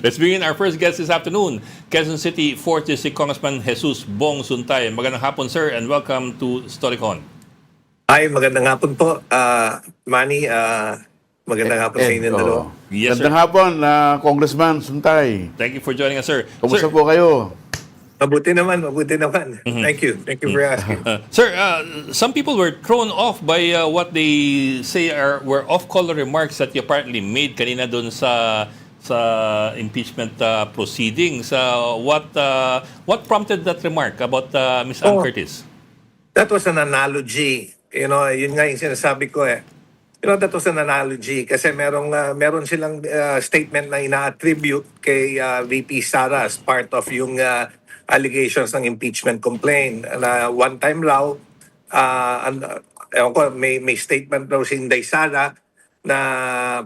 Let's bring in our first guest this afternoon, Quezon City 4th District Congressman Jesus Bong Suntay. Magandang hapon, sir, and welcome to Stolicon. Hi, magandang hapon po. Manny, magandang hapon sa inyong dalawa. Yes, sir. Magandang hapon, Congressman Suntay. Thank you for joining us, sir. Kamusta Sir, po kayo? Mabuti naman, mabuti naman. Thank you for asking. Sir, some people were thrown off by what they say were off-color remarks that you apparently made kanina doon sa impeachment proceedings. What prompted that remark about Ms. Ann Oh. Curtis? That was an analogy. You know, yun nga yung sinasabi ko eh. You know, that was an analogy kasi meron silang statement na ina-attribute kay VP Sara as part of yung allegations ng impeachment complaint na one time raw ewan ko, may statement raw si Inday Sara na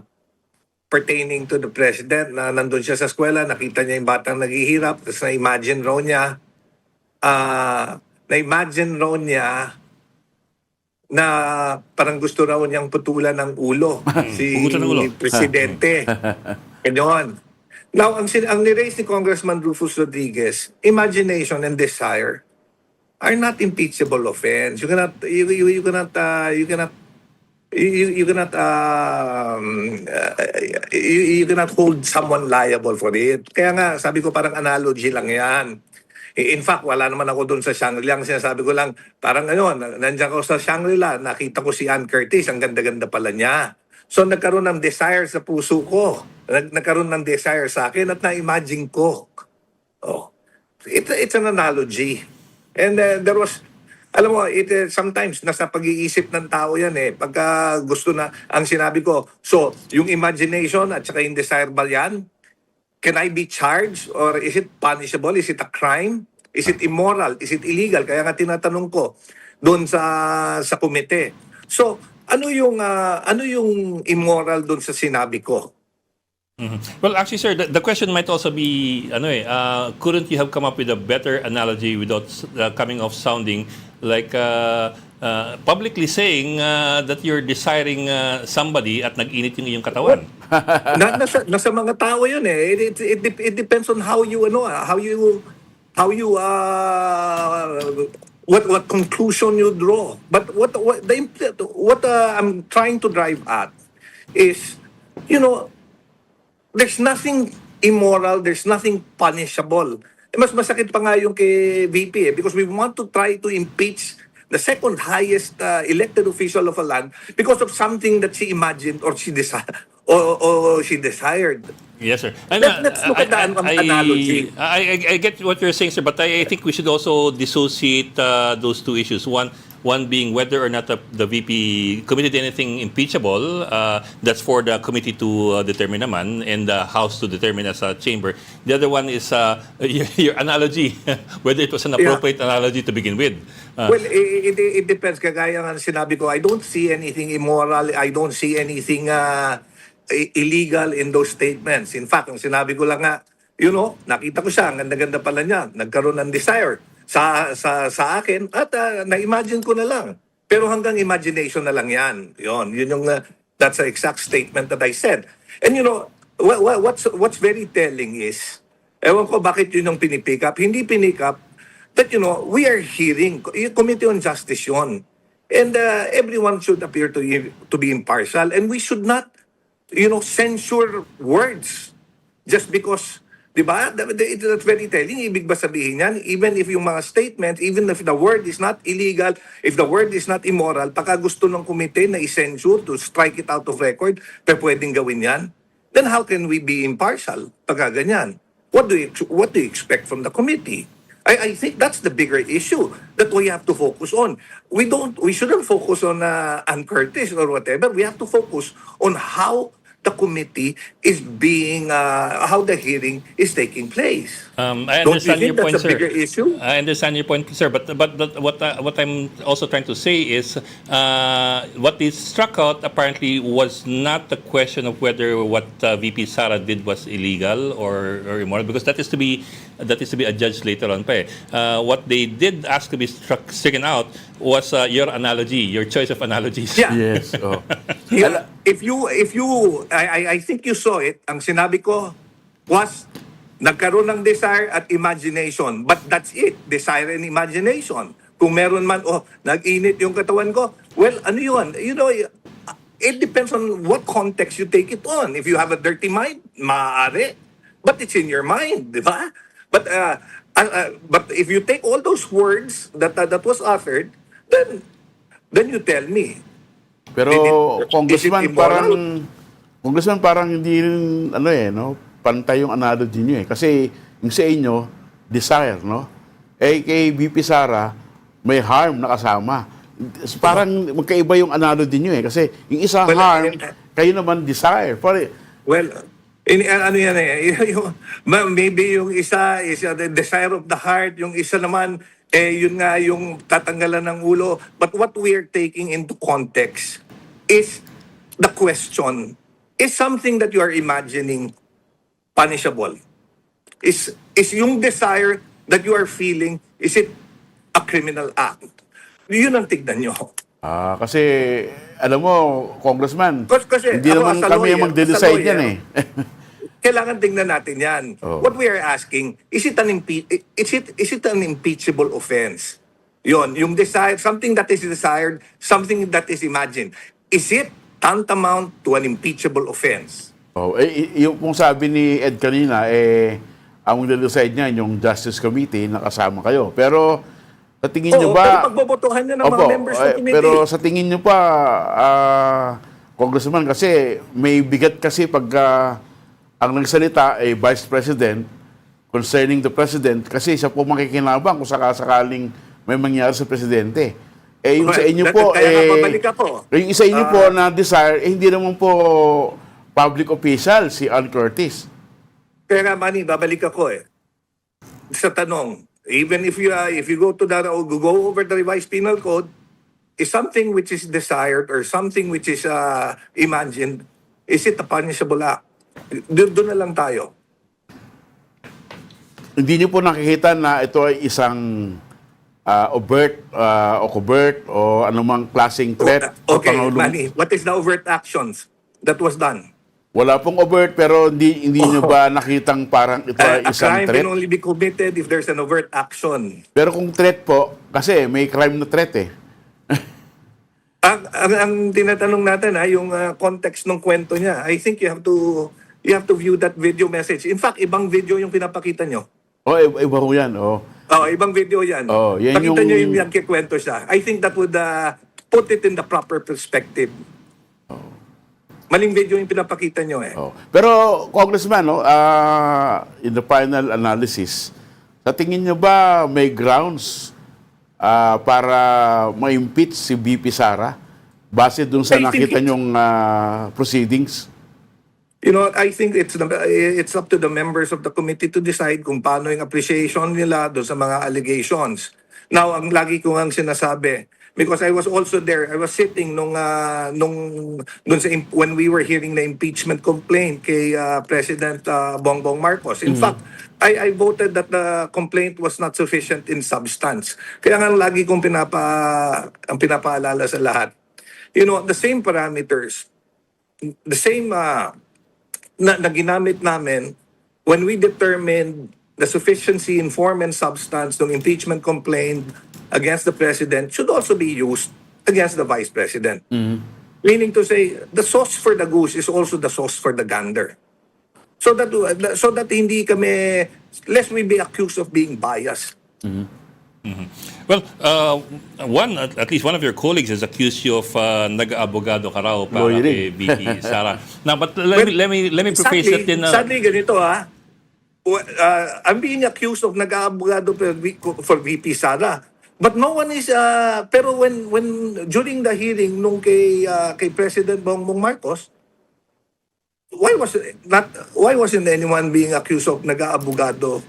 pertaining to the president na nandun siya sa eskwela, nakita niya yung batang naghihirap, tapos na-imagine raw niya na parang gusto raw niyang putulan ng ulo si Pugutan ng ulo. presidente. Ganyan. Now, ang niraise ni Congressman Rufus Rodriguez, imagination and desire are not impeachable offense. You cannot hold someone liable for it. Kaya nga, sabi ko parang analogy lang yan. In fact, wala naman ako doon sa Shangri-La. Ang sinasabi ko lang, parang nandiyan ko sa Shangri-La, nakita ko si Ann Curtis, ang ganda-ganda pala niya. So nagkaroon ng desire sa puso ko. Nagkaroon ng desire sa akin at na-imagine ko. Oh. It's an analogy. And there was, alam mo, sometimes nasa pag-iisip ng tao yan eh. Pagka gusto na, ang sinabi ko, so yung imagination at saka yung desire ba yan? Can I be charged? Or is it punishable? Is it a crime? Is it immoral? Is it illegal? Kaya nga tinatanong ko doon sa komite. So, ano yung immoral doon sa sinabi ko? Well, actually, sir, the question might also be, couldn't you have come up with a better analogy without coming off sounding like publicly saying that you're desiring somebody at nag-init yung iyong katawan? Nasa mga tao yun eh. It depends on what conclusion you draw. But what I'm trying to drive at is, there's nothing immoral, there's nothing punishable. Mas masakit pa nga yung kay VP because we want to try to impeach the second highest elected official of a land because of something that she imagined or she desired. Yes, sir. Let's look at the analogy. I get what you're saying, sir, but I think we should also dissociate those two issues. One being whether or not the VP committed anything impeachable. That's for the committee to determine naman and the House to determine as a chamber. The other one is your analogy, whether it was an appropriate analogy to begin with. Well, it depends. Kagaya nga sinabi ko, I don't see anything immoral. I don't see anything illegal in those statements. In fact, ang sinabi ko lang nga, nakita ko siya, ang ganda-ganda pala niya, nagkaroon ng desire sa akin at na-imagine ko na lang. Pero hanggang imagination na lang yan. Yun yung, that's the exact statement that I said. And what's very telling is, ewan ko bakit yun yung pinipick up. Hindi pinick up that, we are hearing, Committee on Justice yun. And everyone should appear to be impartial. And we should not censure words just because, di ba? That's very telling. Ibig ba sabihin yan? Even if yung mga statements, even if the word is not illegal, if the word is not immoral, pagka gusto ng komite na i-censure to strike it out of record, pwedeng gawin yan, then how can we be impartial pagka ganyan? What do you expect from the committee? I think that's the bigger issue that we have to focus on. We shouldn't focus on Ann Curtis or whatever. We have to focus on how the committee is being, how the hearing is taking place. I Don't you understand think your point, that's a sir. bigger issue? I understand your point, sir. But what I'm also trying to say is what is struck out apparently was not the question of whether what VP Sara did was illegal or immoral, because that is to be adjudged later on. What they did ask to be stricken out was your analogy, your choice of analogies. Yeah. Yes. Oh. If you, I think you saw it. Ang sinabi ko, was nagkaroon ng desire at imagination. But that's it, desire and imagination. Kung meron man, nag-init yung katawan ko, well, ano yun? You know, it depends on what context you take it on. If you have a dirty mind, maaari. But it's in your mind, di ba? But if you take all those words that was uttered, then you tell me. Pero Is it Congressman immoral? parang hindi rin pantay yung analogy niyo eh. Kasi yung sa inyo desire, no? Eh kay VP Sara may harm na kasama. Parang magkaiba yung analogy niyo eh kasi yung isa Well, harm, kayo naman desire. Well, ano yan eh, maybe yung isa is the desire of the heart, yung isa naman, yun nga yung tatanggalan ng ulo. But what we are taking into context is the question, is something that you are imagining punishable? Is yung desire that you are feeling, is it a criminal act? Yun ang tignan nyo. Kasi alam mo, Congressman, Kasi hindi ako naman as a kami lawyer, yung magde-decide as a lawyer, yan eh. Kailangan tingnan natin yan. Oh. What we are asking, is it an impeachable offense? Yung desire, something that is desired, something that is imagined. Is it tantamount to an impeachable offense? Yung kung sabi ni Ed kanina, ang magde-decide niyan yung Justice Committee, nakasama kayo. Pero sa tingin niyo ba... Pero pagbobotohan niya ng mga members ng committee. Pero sa tingin niyo pa, Congressman, kasi may bigat kasi pag ang nagsalita ay Vice President concerning the President kasi siya po makikinabang kung sakasakaling may mangyari sa Presidente. Yung sa inyo po, kaya nga babalik ako. yung isa inyo po na desire, hindi naman po public official, si Al Curtis. Kaya nga, Manny, babalik ako sa tanong, even if you go over the revised penal code, is something which is desired or something which is imagined, is it a punishable act? Doon na lang tayo. Hindi niyo po nakikita na ito ay isang overt o covert o anumang klaseng threat? Okay, Manny, what is the overt actions that was done? Wala pong overt pero hindi niyo ba nakitang parang ito ay A isang crime threat? can only be committed if there's an overt action. Pero kung threat po, kasi may crime na threat eh. Ang tinatanong natin yung context ng kwento niya, I think you have to view that video message. In fact, ibang video yung pinapakita nyo. Iba ho yan. Ibang video yan. Yan Pakita yung- nyo yung nagkikwento siya. I think that would put it in the proper perspective. Maling video yung pinapakita nyo Pero, Congressman, in the final analysis, sa tingin niyo ba may grounds para ma-impeach si VP Sara base dun sa I think nakita niyong proceedings? I think it's up to the members of the committee to decide kung paano yung appreciation nila doon sa mga allegations. Now, ang lagi ko ngang sinasabi, because I was also there, I was sitting when we were hearing the impeachment complaint kay President Bongbong Marcos. In fact, I voted that the complaint was not sufficient in substance. Kaya nga lagi kong ang pinapaalala sa lahat. The same parameters, the same na ginamit namin when we determined the sufficiency in form and substance ng impeachment complaint against the President should also be used against the Vice President. Meaning to say, the sauce for the goose is also the sauce for the gander. So that hindi kami, lest we be accused of being biased. Well, at least one of your colleagues has accused you of nag-abogado ka raw para kay Lawyering. VP Sara. Now, but let me preface it in... Sadly, ganito I'm being accused of nag-aabogado for VP Sara. But no one is pero when during the hearing nung kay President Bongbong Marcos, why wasn't anyone being accused of nag-aabogado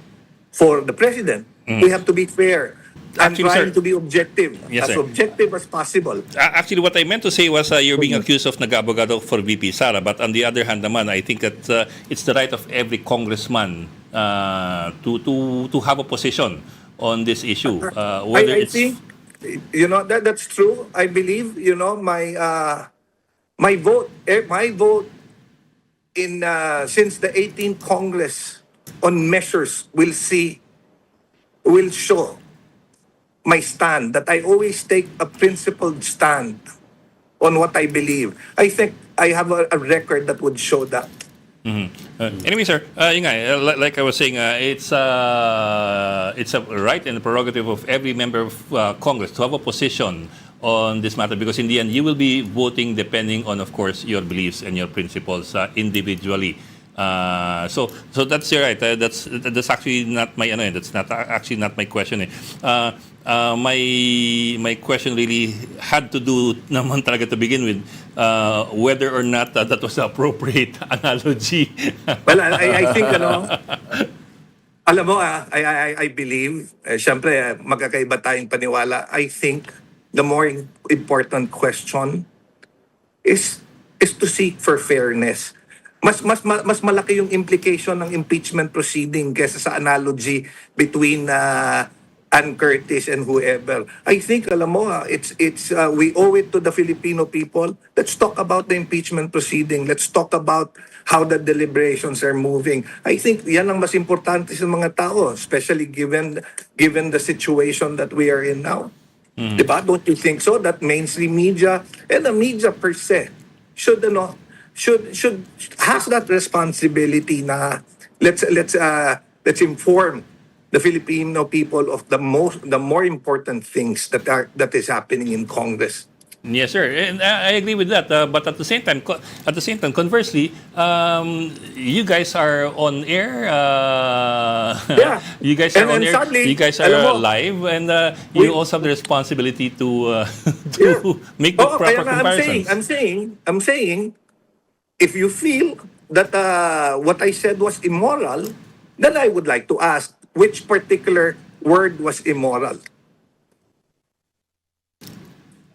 for the president? We have to be fair. I'm Actually, trying sir- to be objective, Yes, as sir. objective as possible. Actually, what I meant to say was you're being accused of nag-abogado for VP Sara, but on the other hand naman, I think that it's the right of every congressman to have a position on this issue. Whether I it's think that's true. I believe my vote since the 18th Congress on measures will show my stand, that I always take a principled stand on what I believe. I think I have a record that would show that. Anyway, sir, yun nga, like I was saying, it's a right and a prerogative of every member of Congress to have a position on this matter, because in the end, you will be voting depending on, of course, your beliefs and your principles individually. So that's right. That's actually not my that's not actually not my question. My question really had to do naman talaga to begin with whether or not that was the appropriate analogy. Well, I think, alam mo, I believe, syempre, magkakaiba tayong paniwala. I think the more important question is to seek for fairness. Mas malaki yung implication ng impeachment proceeding kaysa sa analogy between Ann Curtis and whoever. I think, alam mo, we owe it to the Filipino people. Let's talk about the impeachment proceeding. Let's talk about how the deliberations are moving. I think yan ang mas importante sa mga tao, especially given the situation that we are in now. Diba? Don't you think so? That mainstream media and the media per se should has that responsibility na let's inform the Filipino people of the more important things that is happening in Congress. Yes, sir, and I agree with that. But at the same time, conversely, you guys are on air. Yeah. You guys are And on air. sadly, You guys alam are mo, live, and we- you also have the responsibility to Yeah. make the Oo, proper kaya nga comparisons. I'm saying, if you feel that what I said was immoral, then I would like to ask which particular word was immoral.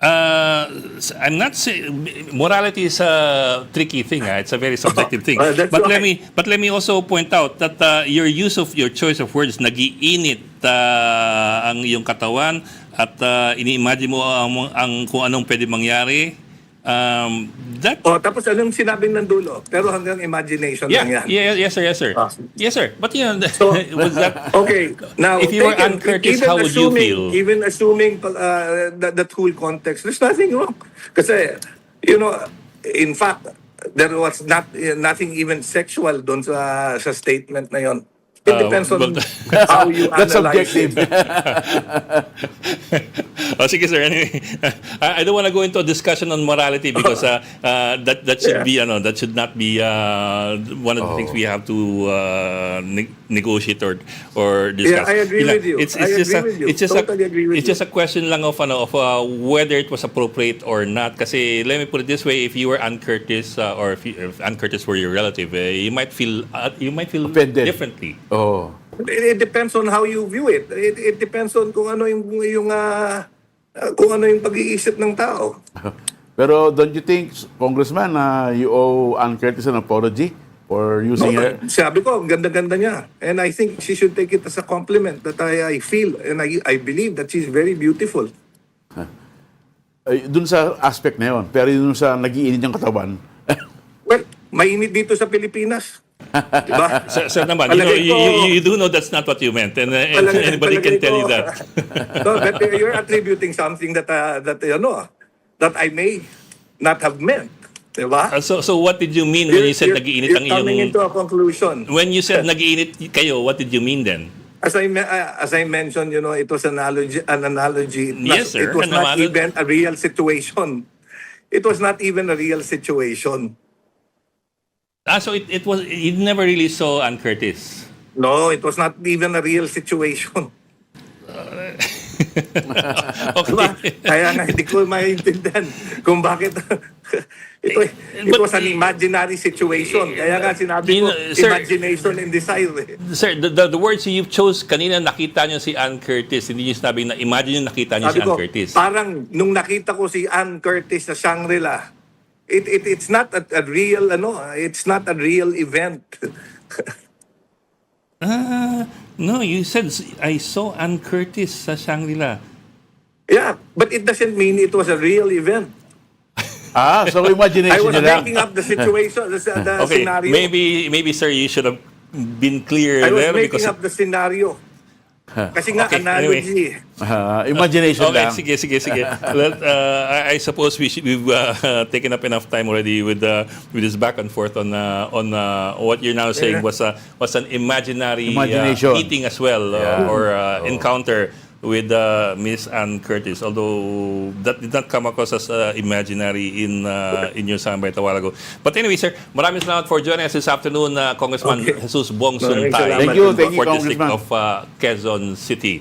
I'm not saying morality is a tricky thing. It's a very subjective thing. That's But right. let me also point out that your use of your choice of words, nagiinit ang iyong katawan at ini-imagine mo ang kung anong pwede mangyari. That Tapos anong sinabing ng dulo? Pero hanggang imagination lang yan. yes sir. Ah. Yes sir. But So, was that Okay, now If you were Ann Curtis, how would you feel? Even assuming that whole context, there's nothing wrong. Kasi, in fact, there was nothing even sexual doon sa statement na yon. It depends on but- how you That's analyze subjective. it. Sige sir, anyway, I don't want to go into a discussion on morality because that should that should not be one of the things we have to negotiate or discuss. Yeah, I agree with you. It's I just agree with you. it's just Totally agree with it's just a question lang of whether it was appropriate or not. Kasi let me put it this way: if you were Ann Curtis or if Ann Curtis were your relative, you might feel Offended. differently. Oh. It depends on how you view it. It depends on kung ano yung kung ano yung pag-iisip ng tao. Pero don't you think, Congressman, you owe Ann Curtis an apology for using her? Sabi ko, ang ganda-ganda niya. And I think she should take it as a compliment that I feel and I believe that she's very beautiful. Dun sa aspect na yun. Pero dun sa nagiinit yung katawan. Well, mainit dito sa Pilipinas. Diba? Sir naman, Palagay ko- you do know that's not what you meant, and anybody can Palagay tell you ko- that. No, but you're attributing something that I may not have meant. Diba? So what did you mean when you said nagiinit ang you're coming iyong... into a conclusion. When you said nagiinit kayo, what did you mean then? As I mentioned, it was an analogy. Yes, sir. It was An not analogy. even a real situation. It was not even a real situation. So you never really saw Ann Curtis. No, it was not even a real situation. Diba? Okay. Kaya nga hindi ko maintindihan kung bakit it was an imaginary situation. Kaya nga sinabi ko, Sir- imagination and desire. Sir, the words you chose kanina, nakita niyo si Ann Curtis. Hindi niyo sinabi na imagine niyo nakita niyo si Sabi Ann ko, Curtis. parang nung nakita ko si Ann Curtis sa Shangri-La, it's not a real it's not a real event. No, you said I saw Ann Curtis sa Shangri-La. Yeah, but it doesn't mean it was a real event. So I imagination was nyo lang. making up the situation, the Okay, scenario. maybe sir, you should have been clear I was there making because up the scenario. Kasi nga, Okay, analogy. Imagination okay, lang. sige. Well, I suppose we've taken up enough time already with this back and forth on what you're now saying was an imaginary Imagination. meeting as well Yeah. or encounter with Miss Ann Curtis, although that did not come across as imaginary in your soundbite a while ago. But anyway, sir, maraming salamat for joining us this afternoon, Congressman Okay. Jesus Bong Maraming Suntay, salamat. Thank you, for District Congressman. of Quezon City.